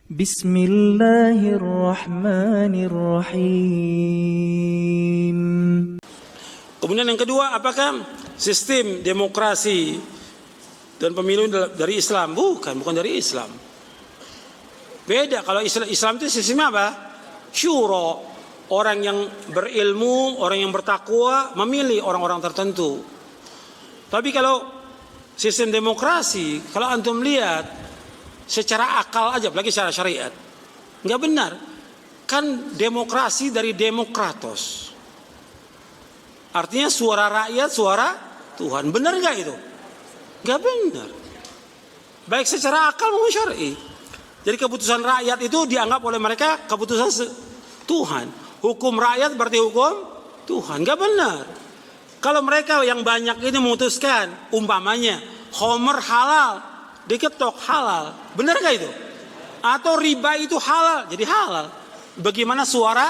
Bismillahirrahmanirrahim. Kemudian yang kedua, apakah sistem demokrasi dan pemilu dari Islam? Bukan dari Islam. Beda. Kalau Islam itu sistemnya apa? Syuro. Orang yang berilmu, orang yang bertakwa memilih orang-orang tertentu. Tapi kalau sistem demokrasi, kalau antum lihat secara akal aja, apalagi secara syariat, nggak benar. Kan demokrasi dari demokratos. Artinya suara rakyat, suara Tuhan. Benar nggak itu? Nggak benar. Baik secara akal maupun syar'i. Jadi keputusan rakyat itu dianggap oleh mereka keputusan Tuhan. Hukum rakyat berarti hukum Tuhan. Nggak benar. Kalau mereka yang banyak ini memutuskan, umpamanya Homer halal, diketok halal, benar nggak itu? Atau riba itu halal, jadi halal. Bagaimana suara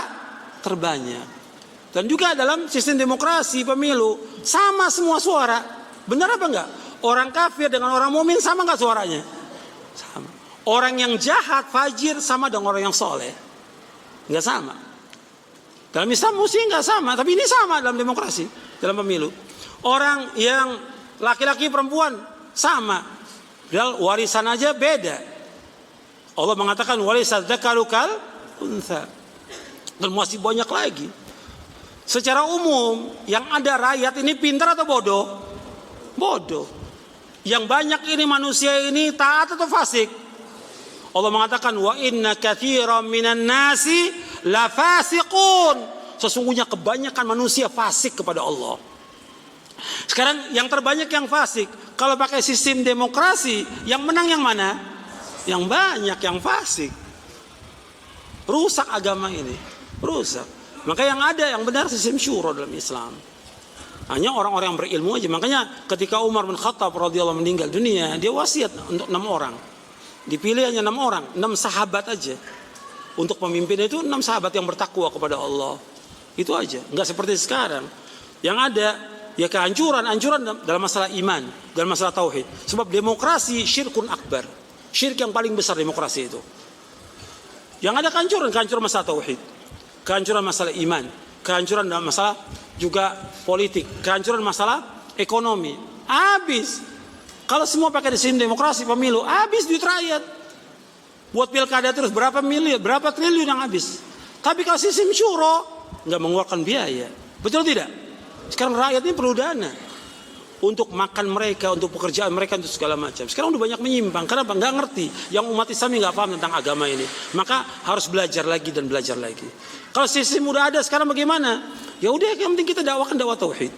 terbanyak? Dan juga dalam sistem demokrasi pemilu sama semua suara, benar apa enggak? Orang kafir dengan orang mukmin sama nggak suaranya? Sama. Orang yang jahat, fajir sama dengan orang yang soleh, nggak sama. Dalam Islam mesti nggak sama, tapi ini sama dalam demokrasi, dalam pemilu. Orang yang laki-laki perempuan sama, padahal warisan aja beda. Allah mengatakan warisan dzakaru kal untha. Dan masih banyak lagi. Secara umum yang ada rakyat ini pintar atau bodoh? Bodoh. Yang banyak ini manusia ini taat atau fasik? Allah mengatakan wa inna katsiran minan nasi la fasiqun. Sesungguhnya kebanyakan manusia fasik kepada Allah. Sekarang yang terbanyak yang fasik. Kalau pakai sistem demokrasi, yang menang yang mana? Yang banyak yang fasik. Rusak agama ini, rusak. Maka yang ada yang benar sistem syuro dalam Islam. Hanya orang-orang yang berilmu aja. Makanya ketika Umar bin Khattab radhiyallahu meninggal dunia, dia wasiat untuk 6 orang. Dipilih hanya 6 orang, 6 sahabat aja. Untuk pemimpin itu 6 sahabat yang bertakwa kepada Allah. Itu aja, enggak seperti sekarang. Yang ada ya kehancuran dalam masalah iman, dalam masalah tauhid. Sebab demokrasi syirkun akbar. Syirik yang paling besar demokrasi itu. Yang ada kehancuran masalah tauhid, kehancuran masalah iman, kehancuran dalam masalah juga politik, kehancuran masalah ekonomi. Habis. Kalau semua pakai sistem demokrasi pemilu, habis duit rakyat. Buat pilkada terus berapa miliar, berapa triliun yang habis. Tapi kalau sistem syuro nggak mengeluarkan biaya. Betul tidak? Sekarang rakyat ini perlu dana untuk makan mereka, untuk pekerjaan mereka, untuk segala macam. Sekarang udah banyak menyimpang. Kenapa? Nggak ngerti. Yang umat Islam nggak paham tentang agama ini. Maka harus belajar lagi dan belajar lagi. Kalau sistem udah ada, sekarang bagaimana? Ya udah, yang penting kita dakwakan dakwah tauhid.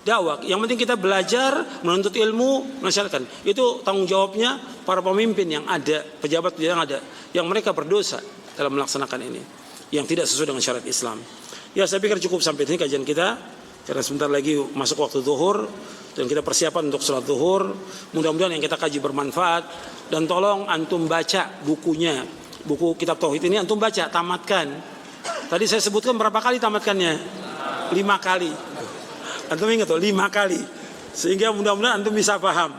Dakwah. Yang penting kita belajar, menuntut ilmu, menasihatkan. Itu tanggung jawabnya para pemimpin yang ada, pejabat yang ada, yang mereka berdosa dalam melaksanakan ini, yang tidak sesuai dengan syariat Islam. Ya, saya pikir cukup sampai sini kajian kita. Karena sebentar lagi masuk waktu zuhur dan kita persiapan untuk sholat zuhur. Mudah-mudahan yang kita kaji bermanfaat. Dan tolong antum baca bukunya, buku kitab tauhid ini antum baca, tamatkan. Tadi saya sebutkan berapa kali tamatkannya? 5 kali. Antum ingat tuh 5 kali. Sehingga mudah-mudahan antum bisa paham.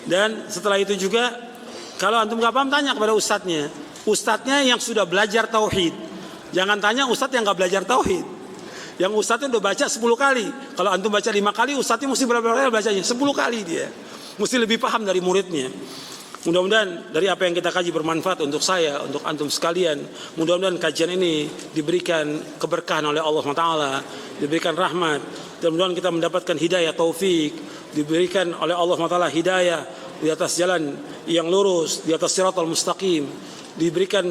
Dan setelah itu juga kalau antum gak paham tanya kepada ustadznya. Ustadznya yang sudah belajar tauhid. Jangan tanya ustadz yang gak belajar tauhid. Yang ustadznya udah baca 10 kali. Kalau antum baca 5 kali, ustadznya mesti berapa kali bacanya? 10 kali dia. Mesti lebih paham dari muridnya. Mudah-mudahan dari apa yang kita kaji bermanfaat untuk saya, untuk antum sekalian. Mudah-mudahan kajian ini diberikan keberkahan oleh Allah SWT, diberikan rahmat, dan mudah-mudahan kita mendapatkan hidayah taufik, diberikan oleh Allah SWT hidayah di atas jalan yang lurus, di atas siratal mustaqim, diberikan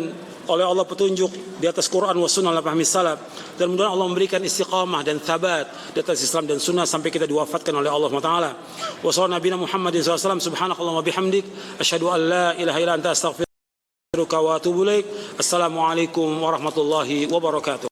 oleh Allah petunjuk di atas Quran wa sunnah ala fahmi salaf, dan mudah-mudahan Allah memberikan istiqamah dan thabat di atas Islam dan sunnah sampai kita diwafatkan oleh Allah Taala. Wa sallallahu nabiyana Muhammadin sallallahu alaihi wasallam, subhanakallahumma bihamdik asyhadu an la ilaha illa anta astaghfiruka wa atubu ilaik. Assalamualaikum warahmatullahi wabarakatuh.